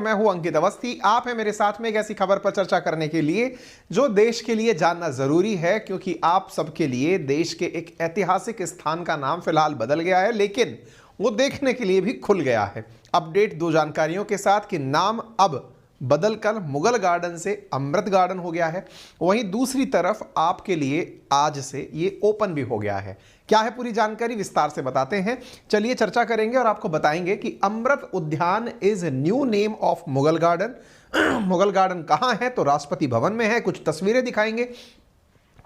मैं हूं अंकित अवस्थी। आप हैं मेरे साथ में एक ऐसी खबर पर चर्चा करने के लिए जो देश के लिए जानना जरूरी है, क्योंकि आप सबके लिए देश के एक ऐतिहासिक स्थान का नाम फिलहाल बदल गया है, लेकिन वो देखने के लिए भी खुल गया है। अपडेट दो जानकारियों के साथ कि नाम अब बदलकर मुगल गार्डन से अमृत गार्डन हो गया है। वहीं दूसरी तरफ आपके लिए आज से ये ओपन भी हो गया है। क्या है पूरी जानकारी, विस्तार से बताते हैं। चलिए चर्चा करेंगे और आपको बताएंगे कि अमृत Udyan is new name of Mughal garden. Mughal garden कहां है? तो राष्ट्रपति भवन में है। कुछ तस्वीरें दिखाएंगे,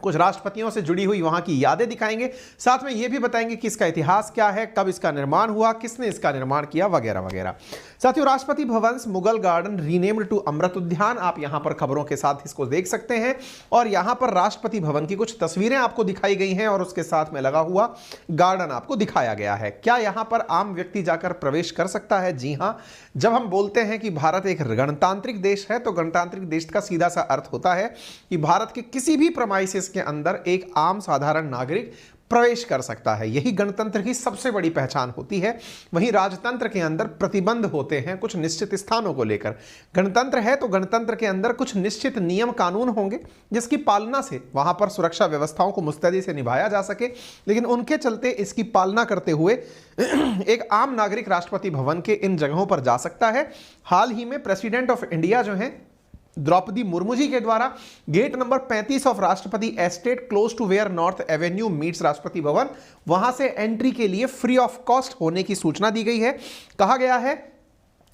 कुछ राष्ट्रपतियों से जुड़ी हुई वहां की यादें दिखाएंगे, साथ में यह भी बताएंगे कि इसका इतिहास क्या है, कब इसका निर्माण हुआ, किसने इसका निर्माण किया, वगैरह वगैरह। साथियों, Rashtrapati Bhavan Mughal garden renamed to Amrit उद्यान, आप यहां पर खबरों के साथ इसको देख सकते हैं। और यहां पर राष्ट्रपति भवन की कुछ तस्वीरें आपको दिखाई गई हैं और उसके साथ में लगा हुआ गार्डन आपको दिखाया गया है। क्या यहां पर आम व्यक्ति जाकर प्रवेश कर सकता है? जी हां। जब हम बोलते हैं कि भारत एक गणतांत्रिक देश है, तो गणतांत्रिक देश का सीधा सा अर्थ होता है कि भारत के किसी भी प्रेमाइसिस के अंदर एक आम साधारण नागरिक प्रवेश कर सकता है। यही गणतंत्र की सबसे बड़ी पहचान होती है। वहीं राजतंत्र के अंदर प्रतिबंध होते हैं कुछ निश्चित स्थानों को लेकर। गणतंत्र है तो गणतंत्र के अंदर कुछ निश्चित नियम कानून होंगे जिसकी पालना से वहां पर सुरक्षा व्यवस्थाओं को मुस्तैदी से निभाया जा सके, लेकिन उनके चलते इसकी पालना करते हुए एक आम नागरिक राष्ट्रपति भवन के इन जगहों पर जा सकता है। हाल ही में प्रेसिडेंट ऑफ इंडिया जो है द्रौपदी मुर्मू जी के द्वारा gate number 35 of Rashtrapati estate close to where North Avenue meets Rashtrapati Bhavan, वहां से एंट्री के लिए फ्री ऑफ कॉस्ट होने की सूचना दी गई है। कहा गया है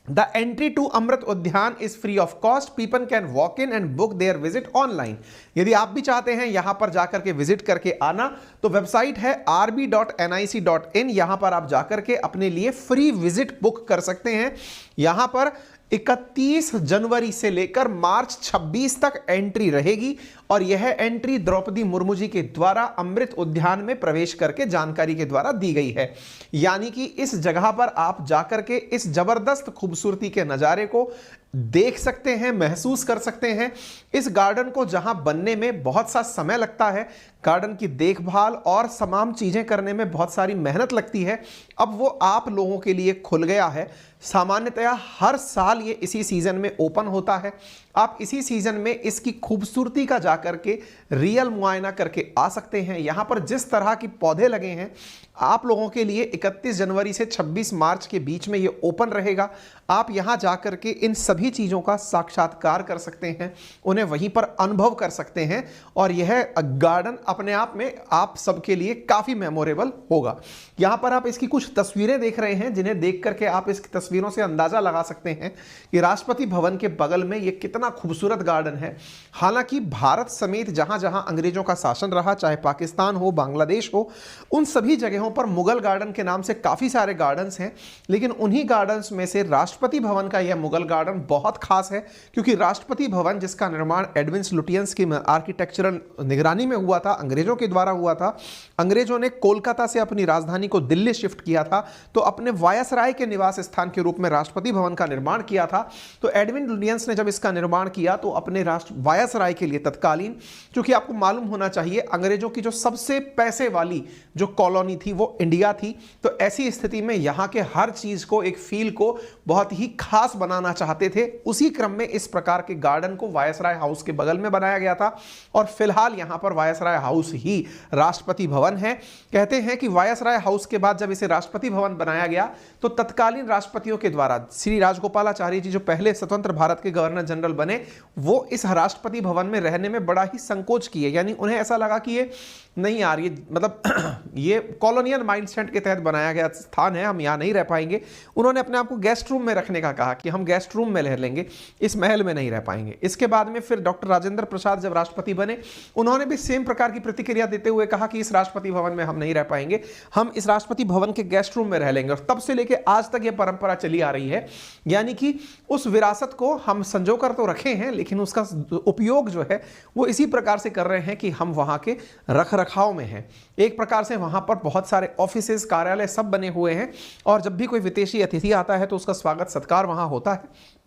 the entry to Amrit Udyan is free of cost, people can walk in and book their visit online. यदि आप भी चाहते हैं यहां पर जाकर के विजिट करके आना, तो वेबसाइट है rb.nic.in। यहां पर आप जाकर के अपने लिए फ्री विजिट बुक कर सकते हैं। यहां पर 31 जनवरी से लेकर मार्च 26 तक एंट्री रहेगी और यह एंट्री द्रौपदी मुर्मू जी के द्वारा अमृत उद्यान में प्रवेश करके जानकारी के द्वारा दी गई है। यानी कि इस जगह पर आप जाकर के इस जबरदस्त खूबसूरती के नजारे को देख सकते हैं, महसूस कर सकते हैं। इस गार्डन को जहां बनने में बहुत सा समय लगता है, गार्डन की देखभाल और तमाम चीजें करने में बहुत सारी मेहनत लगती है, अब वो आप लोगों के लिए खुल गया है। सामान्यतया हर साल ये इसी सीजन में ओपन होता है। आप इसी सीजन में इसकी खूबसूरती का जाकर के रियल मुआयना करके आ सकते हैं। यहां पर जिस तरह की पौधे लगे हैं, आप लोगों के लिए 31 जनवरी से 26 मार्च के बीच में ये ओपन रहेगा। आप यहां जाकर के इन सभी चीजों का साक्षात्कार कर सकते हैं, उन्हें वहीं पर अनुभव कर सकते हैं और यह गार्डन अपने आप में आप सबके लिए काफी मेमोरेबल होगा। यहां पर आप इसकी कुछ तस्वीरें देख रहे हैं, जिन्हें देख करके आप इस तस्वीरों से अंदाजा लगा सकते हैं कि राष्ट्रपति भवन के बगल में यह कितना खूबसूरत गार्डन है। हालांकि भारत समेत जहां जहां अंग्रेजों का शासन रहा, चाहे पाकिस्तान हो, बांग्लादेश हो, उन सभी जगहों पर मुगल गार्डन के नाम से काफी सारे गार्डन्स हैं, लेकिन उन्हीं गार्डन्स में से राष्ट्रपति भवन का यह मुगल गार्डन बहुत खास है, क्योंकि राष्ट्रपति भवन जिसका निर्माण एडविन लुटियंस की आर्किटेक्चरल निगरानी में हुआ था, अंग्रेजों के द्वारा हुआ था। अंग्रेजों ने कोलकाता से अपनी राजधानी को दिल्ली शिफ्ट किया था, तो अपने वायसराय के निवास स्थान के रूप में राष्ट्रपति भवन का निर्माण किया था। तो एडविन लुटियंस ने जब इसका निर्माण किया तो अपने वायसराय के लिए तत्कालीन, क्योंकि आपको मालूम होना चाहिए अंग्रेजों की जो सबसे पैसे वाली जो कॉलोनी थी वो इंडिया थी, तो ऐसी स्थिति में यहां के हर चीज को, एक फील को बहुत ही खास बनाना चाहते थे। उसी क्रम में इस प्रकार के गार्डन को वायसराय हाउस के बगल में बनाया गया था और फिलहाल यहां पर वायसराय हाउस ही राष्ट्रपति भवन है। कहते हैं कि वायसराय हाउस के बाद जब इसे राष्ट्रपति भवन बनाया गया तो तत्कालीन राष्ट्रपतियों के द्वारा श्री राजगोपालाचारी जी जो पहले स्वतंत्र भारत के गवर्नर जनरल बने, वो इस राष्ट्रपति भवन में रहने में बड़ा ही संकोच किए। यानी उन्हें ऐसा लगा कि ये नहीं यार, ये मतलब ये कॉलोनियल माइंडसेट के तहत बनाया गया स्थान है, हम यहाँ नहीं रह पाएंगे। उन्होंने अपने आप को गेस्ट रूम में रखने का कहा कि हम गेस्ट रूम में रह लेंगे, इस महल में नहीं रह पाएंगे। इसके बाद में फिर डॉक्टर राजेंद्र प्रसाद जब राष्ट्रपति बने, उन्होंने भी सेम प्रकार की प्रतिक्रिया देते हुए कहा कि इस राष्ट्रपति भवन में हम नहीं रह पाएंगे, हम इस राष्ट्रपति भवन के गेस्ट रूम में रह लेंगे। और तब से लेके आज तक यह परंपरा चली आ रही है। यानी कि उस विरासत को हम संजो कर तो रखे हैं, लेकिन उसका उपयोग जो है वो इसी प्रकार से कर रहे हैं कि हम वहां के रख रखाव में हैं। एक प्रकार से वहां पर बहुत सारे ऑफिसेज, कार्यालय सब बने हुए हैं और जब भी कोई विदेशी अतिथि आता है तो उसका स्वागत सत्कार वहां होता है।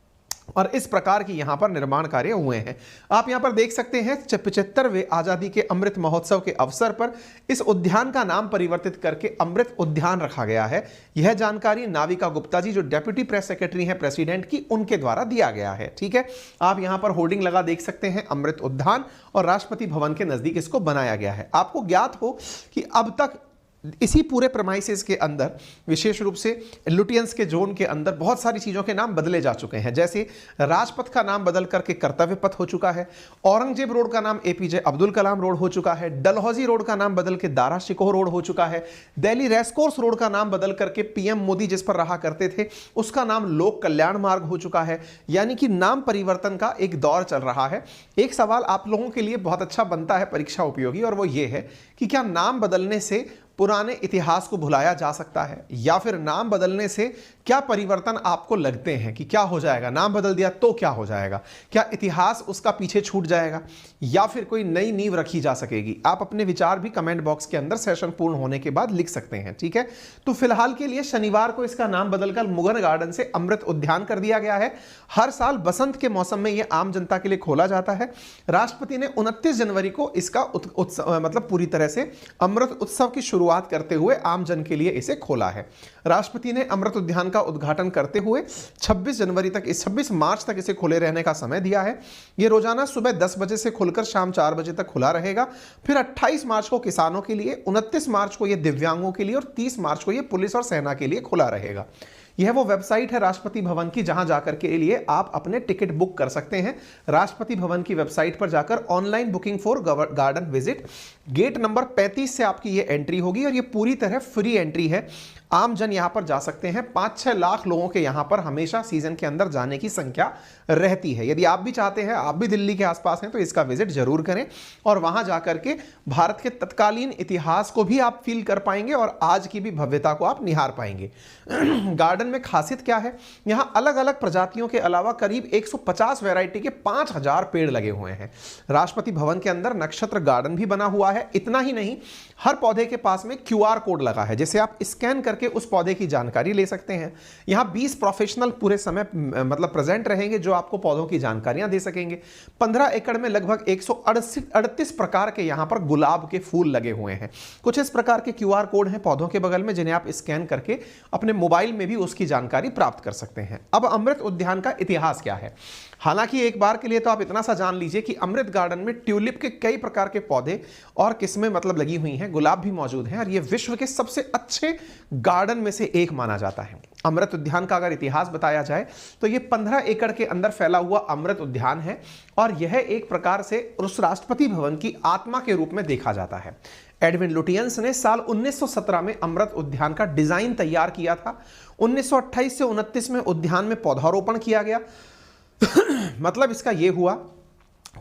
और इस प्रकार की यहां पर निर्माण कार्य हुए हैं। आप यहां पर देख सकते हैं 75वें आजादी के अमृत महोत्सव के अवसर पर इस उद्यान का नाम परिवर्तित करके अमृत उद्यान रखा गया है। यह जानकारी नाविका गुप्ता जी जो डेप्यूटी प्रेस सेक्रेटरी हैं प्रेसिडेंट की, उनके द्वारा दिया गया है। ठीक है, आप यहां पर होर्डिंग लगा देख सकते हैं अमृत उद्यान, और राष्ट्रपति भवन के नजदीक इसको बनाया गया है। आपको ज्ञात हो कि अब तक इसी पूरे प्रमाइसेस के अंदर, विशेष रूप से लुटियंस के जोन के अंदर, बहुत सारी चीज़ों के नाम बदले जा चुके हैं। जैसे राजपथ का नाम बदल करके कर्तव्य पथ हो चुका है, औरंगजेब रोड का नाम एपीजे अब्दुल कलाम रोड हो चुका है, डलहौजी रोड का नाम बदल के दारा शिकोह रोड हो चुका है, दिल्ली रेसकोर्स रोड का नाम बदल करके पीएम मोदी जिस पर रहा करते थे उसका नाम लोक कल्याण मार्ग हो चुका है। यानी कि नाम परिवर्तन का एक दौर चल रहा है। एक सवाल आप लोगों के लिए बहुत अच्छा बनता है, परीक्षा उपयोगी, और वो ये है कि क्या नाम बदलने से पुराने इतिहास को भुलाया जा सकता है, या फिर नाम बदलने से क्या परिवर्तन आपको लगते हैं कि क्या हो जाएगा? नाम बदल दिया तो क्या हो जाएगा? क्या इतिहास उसका पीछे छूट जाएगा, या फिर कोई नई नींव रखी जा सकेगी? आप अपने विचार भी कमेंट बॉक्स के अंदर सेशन पूर्ण होने के बाद लिख सकते हैं। ठीक है, तो फिलहाल के लिए शनिवार को इसका नाम बदलकर मुगल गार्डन से अमृत उद्यान कर दिया गया है। हर साल बसंत के मौसम में यह आम जनता के लिए खोला जाता है। राष्ट्रपति ने 29 जनवरी को इसका मतलब पूरी तरह से अमृत उत्सव की शुरुआत करते हुए आम जन के लिए इसे खोला है। राष्ट्रपति ने अमृत उद्यान का उद्घाटन करते हुए 26 मार्च तक इसे खुले रहने का समय दिया है। यह रोजाना सुबह 10 बजे से खुलकर शाम 4 बजे तक खुला रहेगा। फिर 28 मार्च को किसानों के लिए, 29 मार्च को यह दिव्यांगों के लिए, और 30 मार्च को यह पुलिस और सेना के लिए खुला रहेगा। यह वो वेबसाइट है राष्ट्रपति भवन की जहां जाकर के लिए आप अपने टिकट बुक कर सकते हैं। राष्ट्रपति भवन की वेबसाइट पर जाकर online booking for garden visit, gate number 35 से आपकी ये एंट्री होगी, और ये पूरी तरह फ्री एंट्री है। आम जन यहां पर जा सकते हैं। 5-6 लाख लोगों के यहां पर हमेशा सीजन के अंदर जाने की संख्या रहती है। यदि आप भी चाहते हैं, आप भी दिल्ली के आसपास हैं, तो इसका विजिट जरूर करें, और वहां जाकर के भारत के तत्कालीन इतिहास को भी आप फील कर पाएंगे और आज की भी भव्यता को आप निहार पाएंगे। गार्डन में खासियत क्या है? यहां अलग अलग प्रजातियों के अलावा करीब 150 वैरायटी के 5000 पेड़ लगे हुए हैं। राष्ट्रपति भवन के अंदर नक्षत्र गार्डन भी बना हुआ है। इतना ही नहीं, हर पौधे के पास में QR कोड लगा है, जिसे आप स्कैन करके उस पौधे की जानकारी ले सकते हैं। यहां 20 प्रोफेशनल पूरे समय मतलब प्रेजेंट रहेंगे जो आपको पौधों की जानकारियां दे सकेंगे। 15 एकड़ में लगभग 138 प्रकार के यहां पर गुलाब के फूल लगे हुए हैं। कुछ इस प्रकार के QR कोड हैं पौधों के बगल में, जिन्हें आप स्कैन करके अपने मोबाइल में भी उसकी जानकारी प्राप्त कर सकते हैं। अब अमृत उद्यान का इतिहास क्या है? हालांकि एक बार के लिए तो आप इतना सा जान लीजिए कि अमृत गार्डन में ट्यूलिप के कई प्रकार के पौधे और किस्में मतलब लगी हुई हैं, गुलाब भी मौजूद हैं, और यह विश्व के सबसे अच्छे गार्डन में से एक माना जाता है। अमृत उद्यान का अगर इतिहास बताया जाए तो यह 15 एकड़ के अंदर फैला हुआ अमृत उद्यान है, और यह एक प्रकार से उस राष्ट्रपति भवन की आत्मा के रूप में देखा जाता है। एडविन लुटियंस ने साल 1917 में अमृत उद्यान का डिजाइन तैयार किया था। 1928 से 29 में उद्यान में पौधारोपण किया गया। मतलब इसका यह हुआ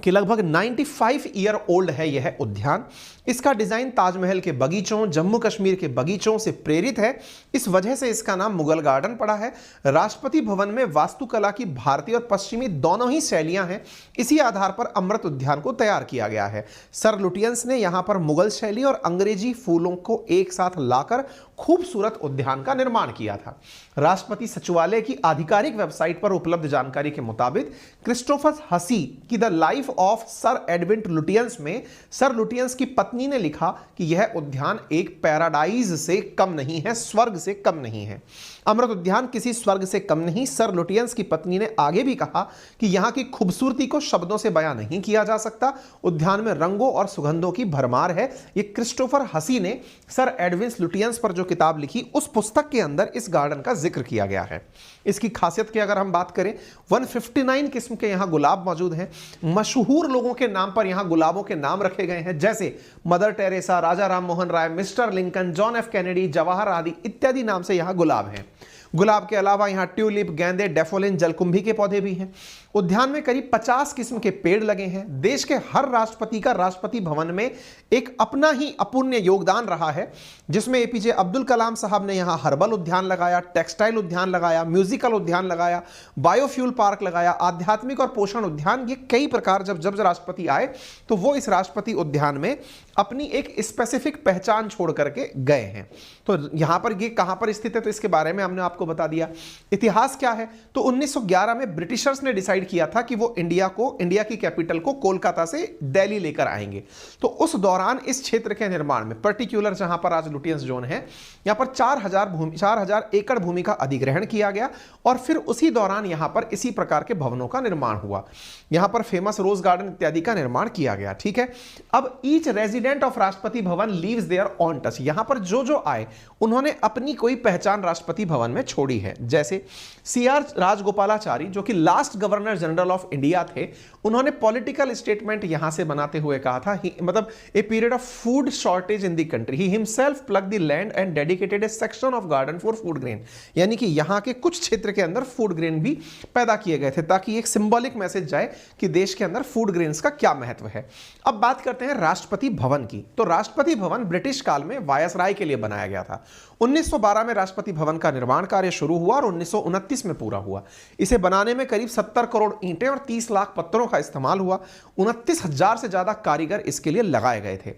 कि लगभग 95 ईयर ओल्ड है यह उद्यान। इसका डिजाइन ताजमहल के बगीचों, जम्मू कश्मीर के बगीचों से प्रेरित है। इस वजह से इसका नाम मुगल गार्डन पड़ा है। राष्ट्रपति भवन में वास्तुकला की भारतीय और पश्चिमी दोनों ही शैलियां हैं। इसी आधार पर अमृत उद्यान को तैयार किया गया है। सर लुटियंस ने यहां पर मुगल शैली और अंग्रेजी फूलों को एक साथ लाकर खूबसूरत उद्यान का निर्माण किया था। राष्ट्रपति सचिवालय की आधिकारिक वेबसाइट पर उपलब्ध जानकारी के मुताबिक क्रिस्टोफर हसी की the life of sir Edwin Lutyens में सर लुटियंस की पत्नी ने लिखा कि यह उद्यान एक पैराडाइज से कम नहीं है, स्वर्ग से कम नहीं है। अमृत उद्यान किसी स्वर्ग से कम नहीं। सर लुटियंस की पत्नी ने आगे भी कहा कि यहां की खूबसूरती को शब्दों से बयां नहीं किया जा सकता। उद्यान में रंगों और सुगंधों की भरमार है। यह क्रिस्टोफर हसी ने सर एडविन लुटियंस पर जो किताब लिखी, उस पुस्तक के अंदर इस गार्डन का जिक्र किया गया है। इसकी खासियत की अगर हम बात करें, 159 किस्म के यहां गुलाब मौजूद हैं। मशहूर लोगों के नाम पर यहां गुलाबों के नाम रखे गए हैं, जैसे Mother Teresa, Raja Ram Mohan Roy, Mister Lincoln, John F Kennedy, Jawahar आदि इत्यादि नाम से यहां गुलाब हैं। गुलाब के अलावा यहां ट्यूलिप, गेंदे, डैफोलिन, जलकुंभी के पौधे भी हैं। उद्यान में करीब 50 किस्म के पेड़ लगे हैं। देश के हर राष्ट्रपति का राष्ट्रपति भवन में एक अपना ही अपूर्ण्य योगदान रहा है, जिसमें एपीजे अब्दुल कलाम साहब ने यहां हर्बल उद्यान लगाया, टेक्सटाइल उद्यान लगाया, म्यूजिकल उद्यान लगाया, बायोफ्यूल पार्क लगाया, आध्यात्मिक और पोषण उद्यान। ये कई प्रकार जब राष्ट्रपति आए तो वो इस राष्ट्रपति उद्यान में अपनी एक स्पेसिफिक पहचान छोड़ करके गए हैं। तो यहां पर ये कहां पर स्थित है, तो इसके बारे में हमने आपको आपको बता दिया। इतिहास क्या है, तो 1911 में ब्रिटिशर्स ने डिसाइड किया था कि वो इंडिया की कैपिटल को कोलकाता से दिल्ली लेकर आएंगे। तो उस दौरान इस क्षेत्र के निर्माण में, पर्टिकुलर जहां पर आज लुटियंस जोन है, यहां पर 4000 एकड़ भूमि का अधिग्रहण किया गया और फिर उसी दौरान यहां पर इसी प्रकार के भवनों का निर्माण हुआ। यहां पर फेमस रोज गार्डन इत्यादि का निर्माण किया गया। ठीक है, अब each resident of Rashtrapati Bhavan leaves there on touch, यहां पर जो आए उन्होंने अपनी कोई पहचान राष्ट्रपति भवन में छोड़ी है। जैसे सीआर राजगोपालाचारी जो कि last governor general of India थे, उन्होंने पॉलिटिकल स्टेटमेंट यहां से बनाते हुए कहा था, मतलब a period of food shortage in the country, he himself plug the land and dedicated A section of garden for food grain, यानी कि यहां के कुछ क्षेत्र के अंदर फूड ग्रेन भी पैदा किए गए थे ताकि एक सिंबॉलिक मैसेज जाए कि देश के अंदर फूड ग्रेन्स का क्या महत्व है। अब बात करते हैं राष्ट्रपति भवन की। तो राष्ट्रपति भवन ब्रिटिश काल में वायसराय के लिए बनाया गया था। 1912 में राष्ट्रपति भवन का निर्माण कार्य शुरू हुआ और 1929 में पूरा हुआ। इसे बनाने में करीब 70 करोड़ ईंटें और 30 लाख पत्थरों का इस्तेमाल हुआ। 29,000 से ज्यादा कारीगर इसके लिए लगाए गए थे।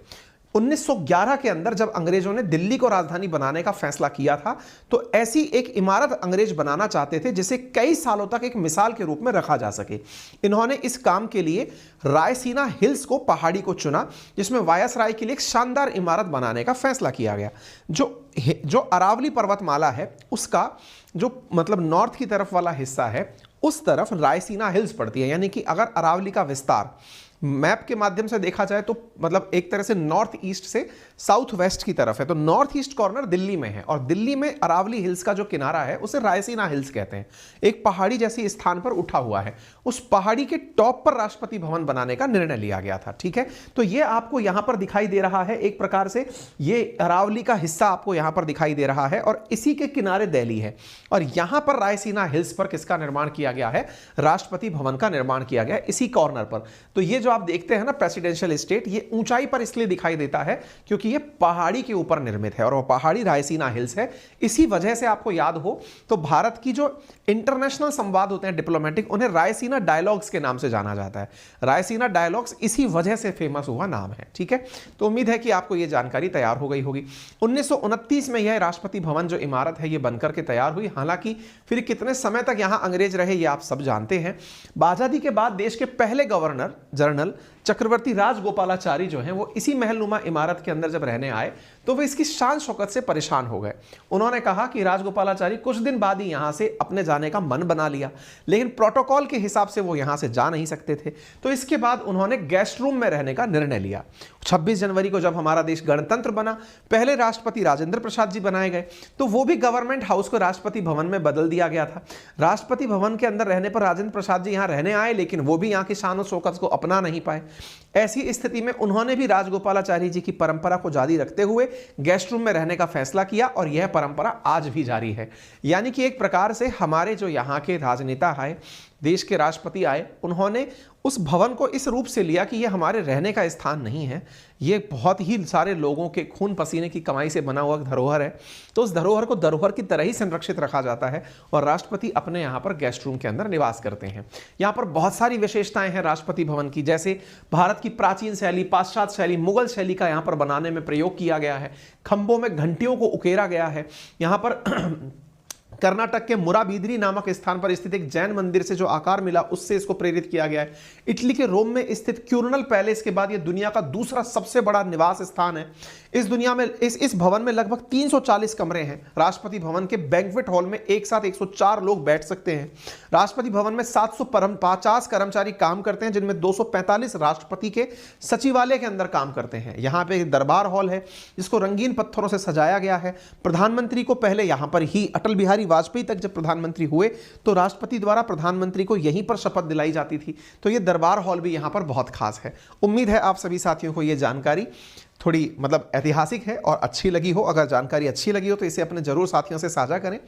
1911 के अंदर जब अंग्रेजों ने दिल्ली को राजधानी बनाने का फैसला किया था, तो ऐसी एक इमारत अंग्रेज बनाना चाहते थे जिसे कई सालों तक एक मिसाल के रूप में रखा जा सके। इन्होंने इस काम के लिए रायसीना हिल्स को, पहाड़ी को चुना, जिसमें वायसराय के लिए एक शानदार इमारत बनाने का फैसला किया गया। जो अरावली पर्वतमाला है उसका जो मतलब नॉर्थ की तरफ वाला हिस्सा है, उस तरफ रायसीना हिल्स पड़ती है, यानी कि अगर अरावली का विस्तार मैप के माध्यम से देखा जाए तो मतलब एक तरह से नॉर्थ ईस्ट से साउथ वेस्ट की तरफ है, तो नॉर्थ ईस्ट कॉर्नर दिल्ली में है और दिल्ली में अरावली हिल्स का जो किनारा है उसे रायसीना हिल्स कहते हैं। एक पहाड़ी जैसी स्थान पर उठा हुआ है, उस पहाड़ी के टॉप पर राष्ट्रपति भवन बनाने का निर्णय लिया गया था। ठीक है, तो ये आपको यहां पर दिखाई दे रहा है, एक प्रकार से ये अरावली का हिस्सा आपको यहां पर दिखाई दे रहा है और इसी के किनारे दिल्ली है और यहां पर रायसीना हिल्स पर किसका निर्माण किया गया है, राष्ट्रपति भवन का निर्माण किया गया इसी कॉर्नर पर। तो ये जो आप देखते हैं ना प्रेसिडेंशियल स्टेट, ये ऊंचाई पर इसलिए दिखाई देता है क्योंकि ये पहाड़ी के ऊपर निर्मित है और वो पहाड़ी रायसीना हिल्स है। इसी वजह से आपको याद हो तो भारत की जो इंटरनेशनल संवाद होते हैं डिप्लोमेटिक, उन्हें रायसीना डायलॉग्स के नाम से जाना जाता है। रायसीना डायलॉग्स इसी वजह से फेमस हुआ नाम है। ठीक है, तो उम्मीद है कि आपको यह जानकारी तैयार हो गई होगी। 1929 में यह राष्ट्रपति भवन जो इमारत है ये बनकर के तैयार हुई। हालांकि फिर कितने समय तक यहां अंग्रेज रहे ये आप सब जानते हैं। आजादी के बाद देश के पहले गवर्नर जनरल चक्रवर्ती राजगोपालाचारी जो हैं वो इसी महलनुमा इमारत के अंदर जब रहने आए तो वे इसकी शान शौकत से परेशान हो गए। उन्होंने कहा कि राजगोपालाचारी कुछ दिन बाद ही यहां से अपने जाने का मन बना लिया, लेकिन प्रोटोकॉल के हिसाब से वो यहां से जा नहीं सकते थे। तो इसके बाद उन्होंने गेस्ट रूम में रहने का निर्णय लिया। 26 जनवरी को जब हमारा देश गणतंत्र बना, पहले राष्ट्रपति राजेंद्र प्रसाद जी बनाए गए, तो वो भी गवर्नमेंट हाउस को राष्ट्रपति भवन में बदल दिया गया था। राष्ट्रपति भवन के अंदर रहने पर राजेंद्र प्रसाद जी यहां रहने आए, लेकिन वो भी यहां की शान और शौकत को अपना नहीं पाए। ऐसी स्थिति में उन्होंने भी राजगोपालाचारी जी की परंपरा को जारी रखते हुए गेस्ट रूम में रहने का फैसला किया और यह परंपरा आज भी जारी है। यानी कि एक प्रकार से हमारे जो यहाँ के राजनेता आए, देश के राष्ट्रपति आए, उन्होंने उस भवन को इस रूप से लिया कि यह हमारे रहने का स्थान नहीं है, ये बहुत ही सारे लोगों के खून पसीने की कमाई से बना हुआ धरोहर है। तो उस धरोहर को धरोहर की तरह ही संरक्षित रखा जाता है और राष्ट्रपति अपने यहाँ पर गेस्ट रूम के अंदर निवास करते हैं। यहाँ पर बहुत सारी विशेषताएं हैं राष्ट्रपति भवन की, जैसे भारत की प्राचीन शैली, पाश्चात्य शैली, मुगल शैली का यहाँ पर बनाने में प्रयोग किया गया है। खंभों में घंटियों को उकेरा गया है। यहाँ पर कर्नाटक के मुराबीदरी नामक स्थान पर स्थित एक जैन मंदिर से जो आकार मिला उससे इसको प्रेरित किया गया है। इटली के रोम में स्थित क्यूरनल पैलेस के बाद यह दुनिया का दूसरा सबसे बड़ा निवास स्थान है। इस दुनिया में इस भवन में लगभग 340 कमरे हैं। राष्ट्रपति भवन के बैंक्वेट हॉल में एक साथ 104 लोग बैठ सकते हैं। राष्ट्रपति भवन में 750 कर्मचारी काम करते हैं, जिनमें 245 राष्ट्रपति के सचिवालय के अंदर काम करते हैं। यहाँ पे एक दरबार हॉल है जिसको रंगीन पत्थरों से सजाया गया है। प्रधानमंत्री को पहले यहाँ पर ही, अटल बिहारी वाजपेयी तक जब प्रधानमंत्री हुए तो राष्ट्रपति द्वारा प्रधानमंत्री को यहीं पर शपथ दिलाई जाती थी। तो ये दरबार हॉल भी यहां पर बहुत खास है। उम्मीद है आप सभी साथियों को ये जानकारी थोड़ी मतलब ऐतिहासिक है और अच्छी लगी हो। अगर जानकारी अच्छी लगी हो तो इसे अपने जरूर साथियों से साझा करें।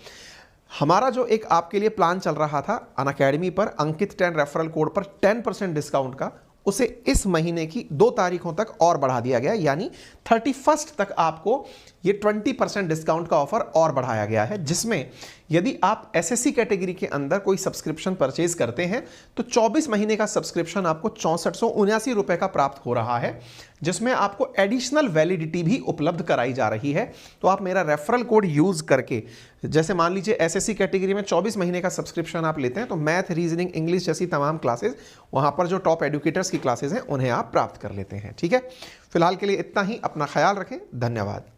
हमारा जो एक आपके लिए प्लान चल रहा था अनअकैडमी पर, अंकित 10 रेफरल कोड पर 10% डिस्काउंट का, उसे इस महीने की 2 तारीखों तक और बढ़ा दिया गया, यानी 31 तक आपको ये 20% डिस्काउंट का ऑफर और बढ़ाया गया है, जिसमें यदि आप एसएससी कैटेगरी के अंदर कोई सब्सक्रिप्शन परचेज करते हैं तो 24 महीने का सब्सक्रिप्शन आपको 6479 रुपए का प्राप्त हो रहा है, जिसमें आपको एडिशनल वैलिडिटी भी उपलब्ध कराई जा रही है। तो आप मेरा रेफरल कोड यूज करके, जैसे मान लीजिए एसएससी कैटेगरी में 24 महीने का सब्सक्रिप्शन आप लेते हैं तो मैथ, रीजनिंग, इंग्लिश जैसी तमाम क्लासेस, वहां पर जो टॉप एडुकेटर्स की क्लासेस हैं उन्हें आप प्राप्त कर लेते हैं। ठीक है, फिलहाल के लिए इतना ही। अपना ख्याल रखें। धन्यवाद।